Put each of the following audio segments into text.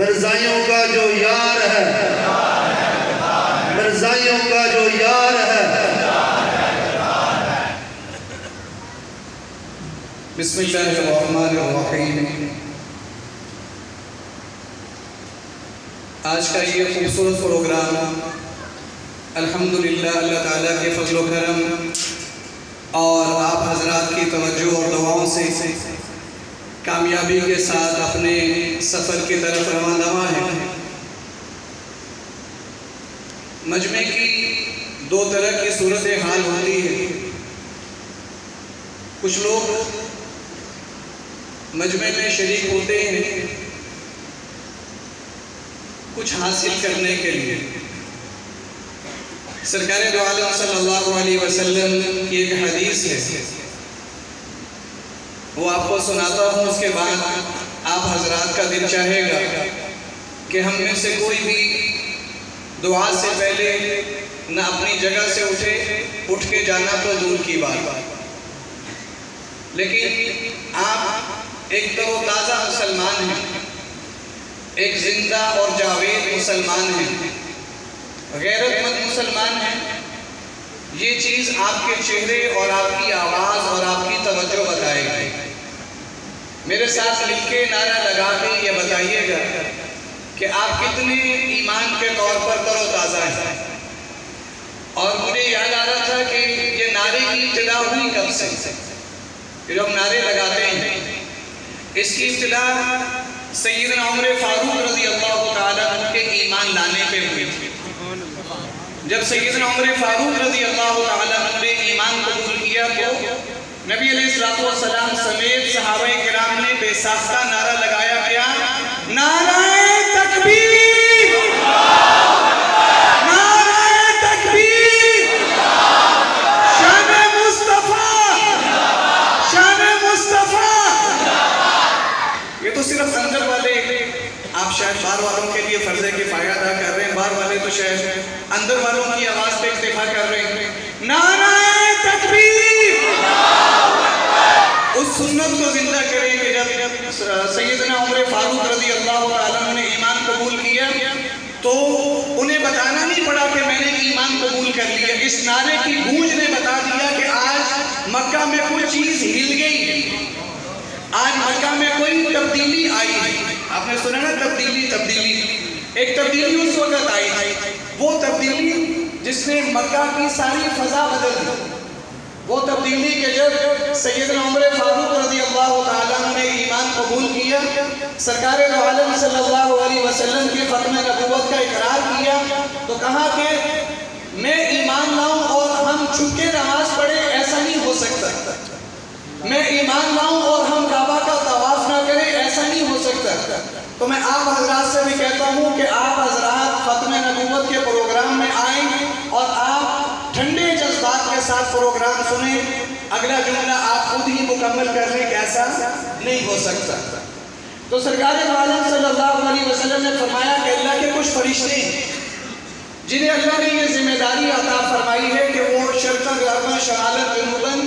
مرزائیوں کا جو یار ہے، مرزائیوں کا جو یار ہے۔ بسم اللہ الرحمن الرحیم۔ آج کا یہ خوبصورت پروگرام الحمدللہ اللہ تعالیٰ کے فضل و کرم اور آپ حضرات کی توجہ اور دعاؤں سے کامیابی کے ساتھ اپنے سفر کی طرف رواں ہے۔ مجمع کی دو طرح کی صورتحال ہوتی ہے۔ کچھ لوگ مجمع میں شریک ہوتے ہیں کچھ حاصل کرنے کے لیے۔ سرکار دو عالم صلی اللہ علیہ وسلم کی ایک حدیث ہے، وہ آپ کو سناتا ہوں، اس کے بعد آپ حضرات کا دل چاہے گا کہ ہم میں سے کوئی بھی دعا سے پہلے نہ اپنی جگہ سے اٹھ کے جانا تو دور کی بات، لیکن آپ ایک تر و تازہ مسلمان ہیں، ایک زندہ اور جاوید مسلمان ہیں، غیرت مند مسلمان ہیں۔ یہ چیز آپ کے چہرے اور آپ کی آواز اور آپ کی توجہ بتائے گی۔ میرے ساتھ مل کے نعرہ لگا کے یہ بتائیے گا کہ آپ کتنے ایمان کے طور پر تر و تازہ ہیں۔ اور مجھے یاد آ رہا تھا کہ یہ نعرے کی ابتدا ہوئی کب سے؟ جو ہم نعرے لگاتے ہیں اس کی ابتدا سیدنا عمر فاروق رضی اللہ تعالیٰ عنہ کے ایمان لانے پہ ہوئی تھی۔ جب سیدنا عمر فاروق رضی اللہ تعالیٰ عنہ نے ایمان قبول کیا تو نبی علیہ السلام سمیت صحابہ کرام نے بے ساختہ نعرہ لگایا، کیا؟ نعرہ تکبیر! نعرہ تکبیر! شان مصطفیٰ! شان مصطفیٰ! یہ تو صرف اندر والے، آپ شاید باہر والوں کے لیے فرض کفایہ ادا کر رہے ہیں، باہر والے تو شاید اندر والوں کی آواز پہ اکتفا کر رہے ہیں۔ نعرہ تکبیر! اس سنت کو زندہ کریں کہ جب سیدنا عمر فاروق رضی اللہ عنہ نے ایمان قبول کیا تو انہیں بتانا نہیں پڑا کہ میں نے ایمان قبول کر لیا، اس نعرے کی گونج نے بتا دیا کہ آج مکہ میں کوئی چیز ہل گئی، آج مکہ میں کوئی تبدیلی آئی ہے۔ آپ نے سنا نا تبدیلی، ایک تبدیلی اس وقت آئی تھی، وہ تبدیلی جس نے مکہ کی ساری فضا بدل دی، وہ تبدیلی کہ جب سیدنا عمر فاروق رضی اللہ تعالیٰ نے ایمان قبول کیا، سرکار دو عالم صلی اللہ علیہ وسلم کے ختم نبوت کا اقرار کیا تو کہا کہ میں ایمان لاؤں اور ہم چھپ کے نماز پڑھیں، ایسا نہیں ہو سکتا۔ میں ایمان لاؤں اور ہم کعبہ کا طواف نہ کریں، ایسا نہیں ہو سکتا۔ تو میں آپ حضرات سے بھی کہتا ہوں کہ آپ حضرات ختم نبوت کے پروگرام میں آئیں اور آپ ٹھنڈے جذبات کے ساتھ پروگرام سنیں، اگلا جملہ آپ خود ہی مکمل کر لیں کہ ایسا نہیں ہو سکتا۔ تو سرکار دو عالم صلی اللہ علیہ وسلم نے فرمایا کہ اللہ کے کچھ فرشتے ہیں جنہیں اللہ نے یہ ذمہ داری عطا فرمائی ہے کہ وہ شرقاً غرباً شمالاً جنوباً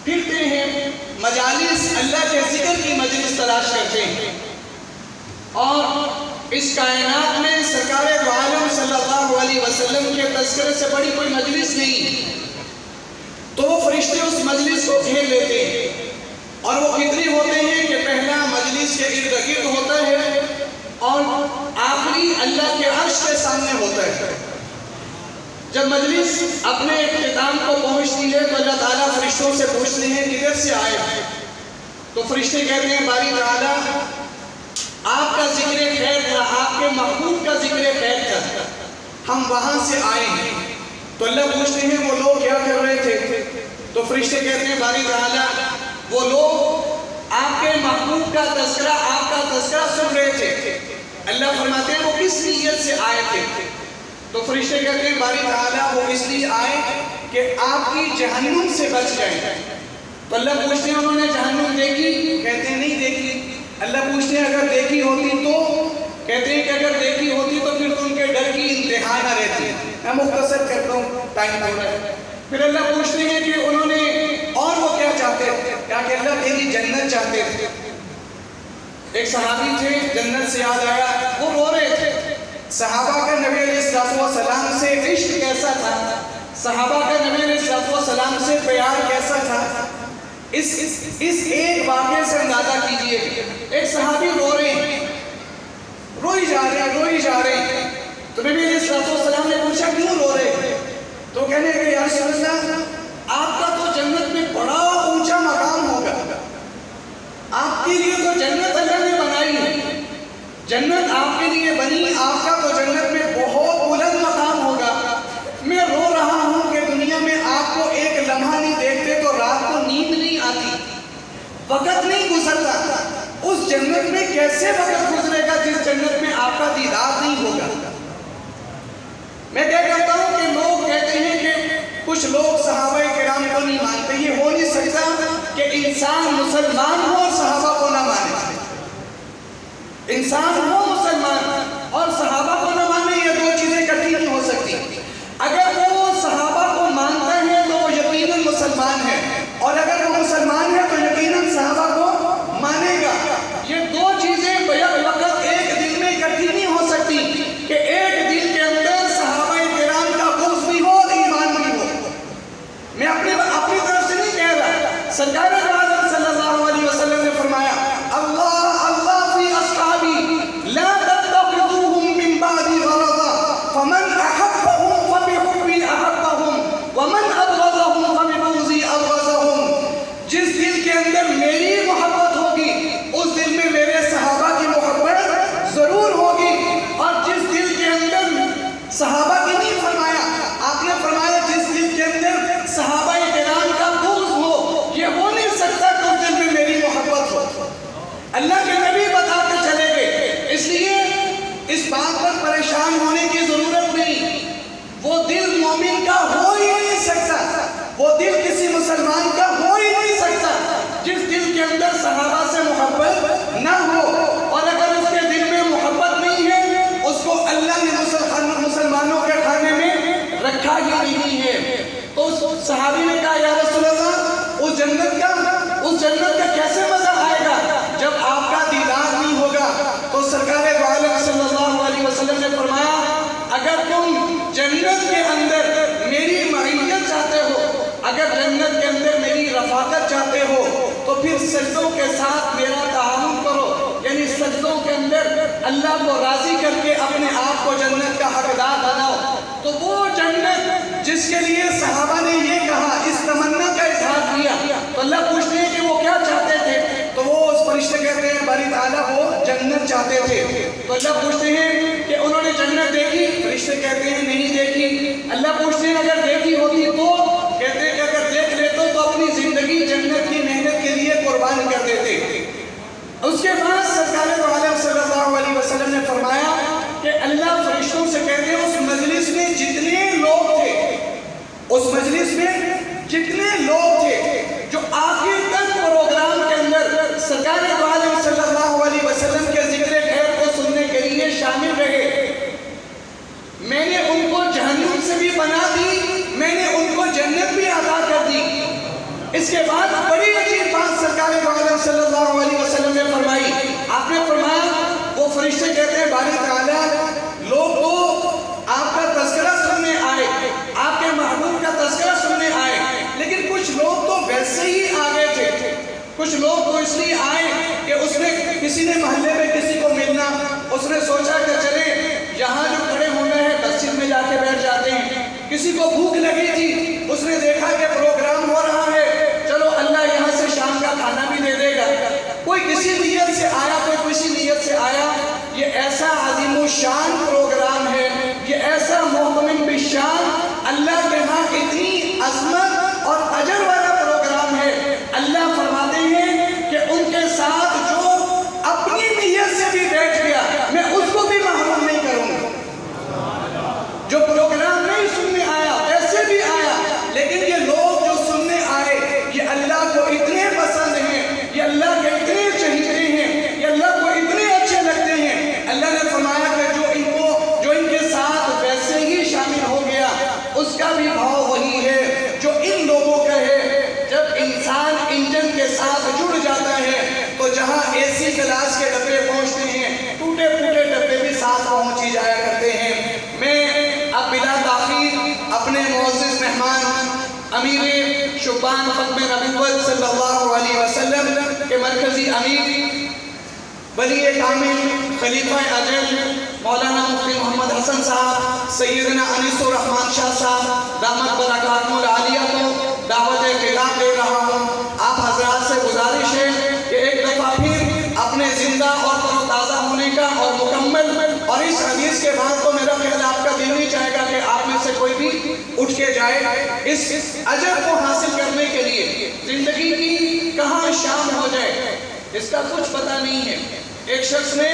پھرتے ہیں، مجالس اللہ کے ذکر کی مجلس تلاش کرتے ہیں، اور اس کائنات میں سرکار دو عالم صلی اللہ علیہ وسلم کے تذکرے سے بڑی کوئی مجلس نہیں، تو وہ فرشتے اس مجلس کو گھیر لیتے ہیں، اور وہ کتنے ہوتے ہیں کہ پہلا مجلس کے ارد گرد ہوتا ہے اور آخری اللہ کے عرش کے سامنے ہوتا ہے۔ جب مجلس اپنے اختتام کو پہنچتی ہے تو اللہ تعالیٰ فرشتوں سے پوچھتے ہیں کدھر سے آئے ہیں؟ تو فرشتے کہتے ہیں باری تعالیٰ آپ کا ذکر خیر تھا، آپ کے محبوب کا ذکر خیر تھا، ہم وہاں سے آئے ہیں۔ تو اللہ پوچھتے ہیں وہ لوگ کیا کر رہے تھے؟ تو فرشتے کہتے ہیں باری تعالیٰ وہ لوگ آپ کے محبوب کا تذکرہ، آپ کا تذکرہ سن رہے تھے۔ اللہ فرماتے ہیں وہ کس نیت سے آئے تھے؟ تو فرشتے کہتے ہیں باری تعالیٰ وہ اس لیے آئے کہ آپ کی جہنم سے بچ جائیں۔ تو اللہ پوچھتے ہیں انہوں نے جہنم دیکھی؟ کہتے ہیں نہیں دیکھی۔ اللہ پوچھتے ہیں اگر دیکھی ہوتی تو؟ کہتے ہیں کہ اگر دیکھی ہوتی تو پھر ان کے ڈر کی انتہا نہ رہتی۔ میں مختصر کرتا ہوں، ٹائم ہو رہا ہے۔ پھر اللہ پوچھتے ہیں کہ انہوں نے اور وہ کیا چاہتے تھے؟ کہ اللہ تیری جنت چاہتے تھے۔ ایک صحابی تھے، جنت سے یاد آیا صحابہ کا نبی علیہ السلام سے عشق کیسا تھا، صحابہ کا نبی علیہ السلام سے پیار کیسا تھا، اس ایک واقعے سے اندازہ کیجئے۔ ایک صحابی رو رہے ہیں، روئی جا رہے ہیں، تو نبی علیہ السلام نے پوچھا کیوں رو رہے ہیں؟ تو کہنے لگے یا رسول اللہ آپ کا تو جنت میں بڑا اونچا مقام ہوگا، آپ کے لیے تو جنت اللہ نے بنائی ہے، جنت آپ کے لیے بنی، آپ کا تو جنت میں بہت بلند مقام ہوگا، میں رو رہا ہوں کہ دنیا میں آپ کو ایک لمحہ نہیں دیکھتے تو رات کو نیند نہیں آتی، وقت نہیں گزرتا، اس جنت میں کیسے وقت گزرے گا جس جنت میں آپ کا دیدار نہیں ہوگا۔ میں کہتا ہوں کہ لوگ کہتے ہیں کہ کچھ لوگ صحابہ کرام کو نہیں مانتے، یہ ہو نہیں سکتا کہ انسان مسلمان ہو اور صحابہ کو نہ مانے، انسان ہو مسلمان اور صحابہ کو نہ مانے، یہ دو چیزیں اکٹھی نہیں ہو سکتی۔ اگر وہ صحابہ کو مانتا ہے تو وہ یقیناً مسلمان ہے، اور اگر وہ مسلمان ہے تو یقیناً صحابہ کو مانے گا۔ یہ دو چیزیں بیک وقت ایک دل میں اکٹھی نہیں ہو سکتی کہ ایک دل کے اندر صحابہ کرام کا بغض بھی ہو اور ایمان بھی ہو۔ میں اپنی طرف سے نہیں کہہ رہا، سرکار عالم صلی اللہ علیہ وسلم نے فرمایا اللہ اللہ فی اصحابی لا تتخذوهم من بعدی غرضا فمن احبهم فبحبی احبهم ومن ابغضهم فببغضی ابغضهم۔ جس دل کے اندر میری محبت ہوگی اس دل میں میرے صحابہ کی محبت ضرور ہوگی، اور جس دل کے اندر صحابہ کی نہیں فرمایا، آپ نے فرمایا جس دل کے اندر صحابہ کرام کا بغض ہو، یہ ہو نہیں سکتا کہ اس دل میں میری محبت ہو۔ اللہ کے نبی بتاتے چلے گئے، اس لیے اس بات پر پریشان ہونے کی ضرورت نہیں، وہ دل مومن کا ہو ہی نہیں سکتا، وہ دل کسی مسلمان کا ہو ہی نہیں سکتا جس دل کے اندر صحابہ سے محبت نہ ہو، اور اگر اس کے دل میں محبت نہیں ہے اس کو اللہ نے مسلمانوں کے کھانے میں رکھا ہی نہیں ہے۔ تو اس صحابی نے کہا یا رسول اللہ اس جنت کا کیسے مزہ آئے گا جب آپ کا دیدار نہیں ہوگا؟ تو سرکار عالم صلی اللہ علیہ وسلم نے فرمایا اگر تم جنت کے اندر میری معیت چاہتے ہو، اگر جنت کے اندر میری رفاقت چاہتے ہو تو پھر سجدوں کے ساتھ میرا تعاون کرو، یعنی سجدوں کے اندر اللہ کو راضی کر کے اپنے آپ کو جنت کا حقدار بناؤ۔ تو وہ جنت جس کے لیے صحابہ نے یہ کہا، اس تمنا کا اظہار کیا، تو اللہ پوچھتے ہیں کہ وہ کیا چاہتے تھے؟ تو وہ اس فرشتے کہتے ہیں باری تعالیٰ وہ جنت چاہتے تھے۔ تو اللہ پوچھتے ہیں کہ انہوں نے جنت دیکھی؟ فرشتے کہتے ہیں نہیں دیکھی۔ اللہ پوچھتے ہیں اگر دیکھی ہوتی تو؟ کہتے ہیں کہ اگر دیکھ لیتے تو اپنی زندگی جنت کی محنت کے لیے قربان کر دیتے۔ اس کے بعد سرکار عالم صلی اللہ علیہ وسلم نے فرمایا کہ اللہ فرشتوں سے کہتے ہیں اس مجلس میں جتنے لوگ تھے جو آخر تک پروگرام کے اندر سرکار عالم صلی اللہ علیہ وسلم کے ذکر خیر کو سننے کے لیے شامل رہے، میں نے ان کو جہنم سے بھی بنا دی، میں نے ان کو جنت بھی عطا کر دی۔ اس کے بعد بڑی عجیب بات سرکار عالم صلی اللہ علیہ وسلم نے فرمائی، آپ نے فرمایا وہ فرشتے کہتے ہیں باری تعالیٰ لوگ تو آپ کا تذکرہ سننے آئے، آپ کے محبوب کا تذکرہ سننے آئے، لیکن کچھ لوگ تو ویسے ہی آگے تھے، کچھ لوگ تو اس لیے آئے کہ اس نے کسی نے محلے میں کسی کو ملنا، اس نے سوچا کہ چلے یہاں جو کھڑے ہونا ہے مسجد میں جا کے بیٹھ جاتے ہیں، کسی کو بھوک لگی تھی، اس نے دیکھا کہ پروگرام ہو رہا ہے، چلو اللہ یہاں سے شام کا کھانا بھی دے دے گا، کوئی کسی نیت سے آیا، کوئی کسی نیت سے آیا۔ یہ ایسا عظیم الشان پروگرام ہے، یہ ایسا محتمم بالشان، اللہ کے ہاں اتنی عظمت اور اجر والا پروگرام ہے۔ اللہ فرماتے ہیں کہ ان کے ساتھ جو اپنی نیت سے بھی بیٹھ گیا میں اس کو بھی محروم نہیں کروں گا۔ جو پروگرام نہیں سننے آیا ایسے بھی آیا، لیکن یہ لوگ جو سننے آئے یہ اللہ کو اتنے پسند ہیں، یہ اللہ کے اتنے چہیتے ہیں، یہ اللہ کو اتنے اچھے لگتے ہیں، اللہ نے فرمایا کہ جو ان کو فرمان ختم نبوت صلی اللہ علیہ وسلم کے مرکزی امیر ولی کامل خلیفہ اجل مولانا مفتی محمد حسن صاحب سیدنا انیس الرحمن شاہ صاحب دامت برکاتہ العالیہ کو دعوت خطاب دے رہا ہوں. آپ حضرات سے گزارش ہے کہ ایک دفعہ پھر اپنے زندہ اور تر و تازہ ہونے کا اور مکمل اور اس حدیث کے بعد تو میرا خیال آپ کا دل نہیں چاہے گا کہ آپ میں سے کوئی بھی اٹھ کے جائے اس اجر کو حاصل کرنے کے لیے. زندگی کی کہاں شام ہو جائے اس کا کچھ پتہ نہیں ہے. ایک شخص نے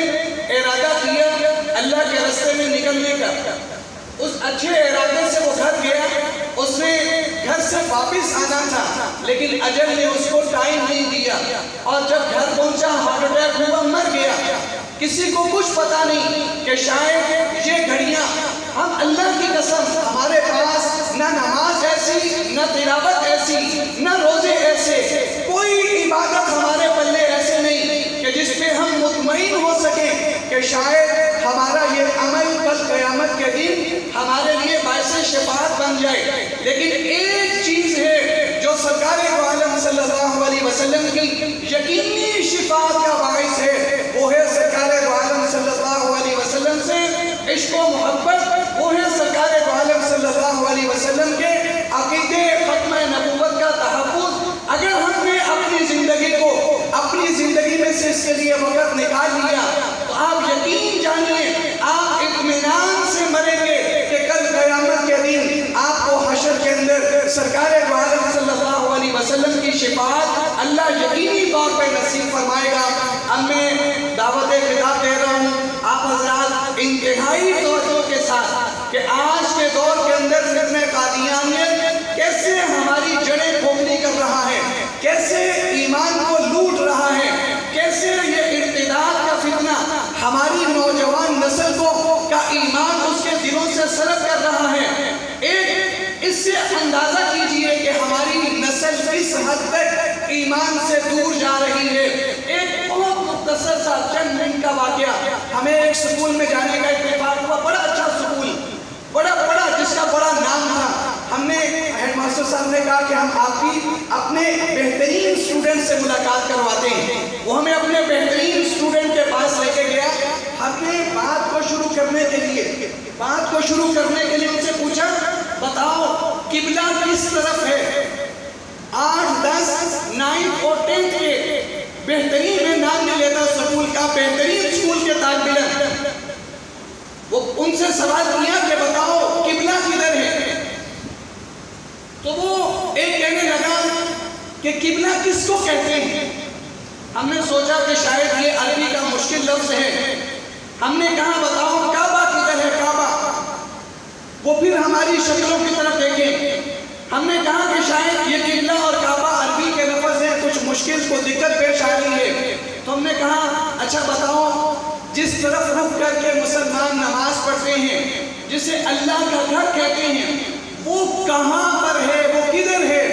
ارادہ کیا اللہ کے راستے میں نکلنے کا. اس اچھے ارادے سے وہ گھر گیا. اس نے گھر سے واپس آنا تھا لیکن اجل نے اس کو ٹائم نہیں دیا اور جب گھر پہنچا ہارٹ اٹیک ہوا, مر گیا. کسی کو کچھ پتا نہیں کہ شاید یہ گھڑیاں ہم اللہ کی قسم ہمارے پاس نہ نماز ایسی, نہ تلاوت ایسی, نہ روزے ایسے, کوئی عبادت ہمارے پلے ایسے نہیں کہ جس پہ ہم مطمئن ہو سکیں کہ شاید ہمارا یہ عمل کل قیامت کے دن ہمارے لیے باعث شفاعت بن جائے. لیکن ایک چیز ہے جو سرکار عالم صلی اللہ علیہ وسلم کی یقینی شفاعت کا باعث ہے, وہ ہے سرکار عالم صلی اللہ علیہ وسلم سے عشق و محبت. وہ ہے سرکار عالم صلی اللہ علیہ وسلم کے عقیدے ختم نبوت کا تحفظ. اگر ہم نے اپنی زندگی کو اپنی زندگی میں سے اس کے لیے وقت نکال لیا تو آپ یقین جانیے آپ اطمینان سے مریں گے کہ کل قیامت کے دن آپ کو حشر کے اندر سرکار عالم صلی اللہ علیہ وسلم کی شفاعت اللہ یقینی طور پہ نصیب فرمائے گا. اب میں دعوت خطاب دے رہا ہوں آپ حضرات انتہائی توجہ کے ساتھ کہ آج کے دور کے اندر فتنہ قادیانیت کیسے ہماری جڑیں کھوکھلی کر رہا ہے, کیسے ایمان کو لوٹ رہا ہے, کیسے یہ ارتداد کا فتنہ ہماری نوجوان نسل کو کا ایمان اس کے دلوں سے سلب کر رہا ہے. ایک اس سے اندازہ کیجئے کہ ہماری نسل کس حد تک ایمان سے دور جا رہی ہے. ایک بہت مختصر سا چند منٹ کا واقعہ. ہمیں ایک سکول میں جانے کا اتفاق ہوا, بڑا اچھا سکول, بڑا جس کا بڑا نام تھا. ہم نے ہیڈ ماسٹر صاحب نے کہا کہ ہم آپ کی اپنے بہترین اسٹوڈنٹ سے ملاقات کرواتے ہیں. وہ ہمیں اپنے بہترین اسٹوڈنٹ کے پاس لے کے گیا. ہم نے بات کو شروع کرنے کے لیے ان سے پوچھا بتاؤ قبلہ کس طرف ہے. 8, 10, 9 اور 10 کے بہترین, میں نام نہیں لیتا سکول کا, بہترین سکول کے طالب علم, وہ ان سے سوال کیا کہ بتاؤ قبلہ کدھر ہے. تو وہ ایک کہنے لگا کہ قبلہ کس کو کہتے ہیں. ہم نے سوچا کہ شاید یہ عربی کا مشکل لفظ ہے. ہم نے کہا بتاؤ کعبہ کدھر ہے, کعبہ. وہ پھر ہماری شکلوں کی طرف دیکھیں. ہم نے کہا کہ شاید یہ قبلہ اور کعبہ عربی کے لفظ ہیں, کچھ مشکل کو دقت پیش آ رہی ہے. تو ہم نے کہا اچھا بتاؤ جس طرف رخ کر کے مسلمان نماز پڑھتے ہیں, جسے اللہ کا گھر کہتے ہیں, وہ کہاں پر ہے, وہ کدھر ہے.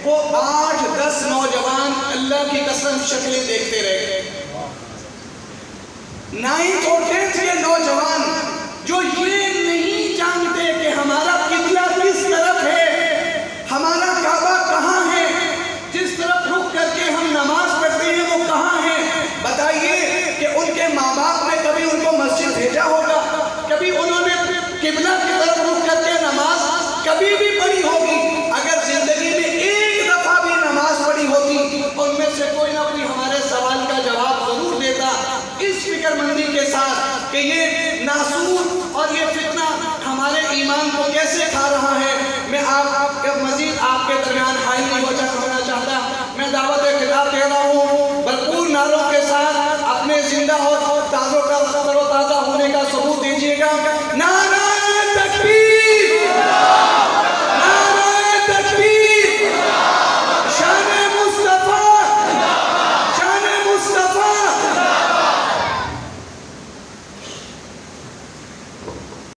وہ 8, 10 نوجوان اللہ کی قسم شکلیں دیکھتے رہے. 9 اور 10 کے نوجوان جو یہ نہیں جانتے کہ ہمارا قبلہ کس طرف ہے, ہمارا کعبہ کہاں ہے, جس طرف رخ کر کے ہم نماز پڑھتے ہیں وہ کہاں ہے. بتائیے کہ ان کے ماں باپ نے کبھی ان کو مسجد بھیجا ہوگا, کبھی انہوں نے قبلہ کی طرف رخ کر کے نماز کبھی بھی پڑھی ہوگی. اگر زندگی میں ایک دفعہ بھی نماز پڑھی ہوتی ان میں سے کوئی نہ کوئی ہمارے سوال کا جواب ضرور دیتا, اس فکر مندی کے ساتھ کہ یہ ناسور اور یہ فتنہ ہمارے ایمان کو کیسے کھا رہا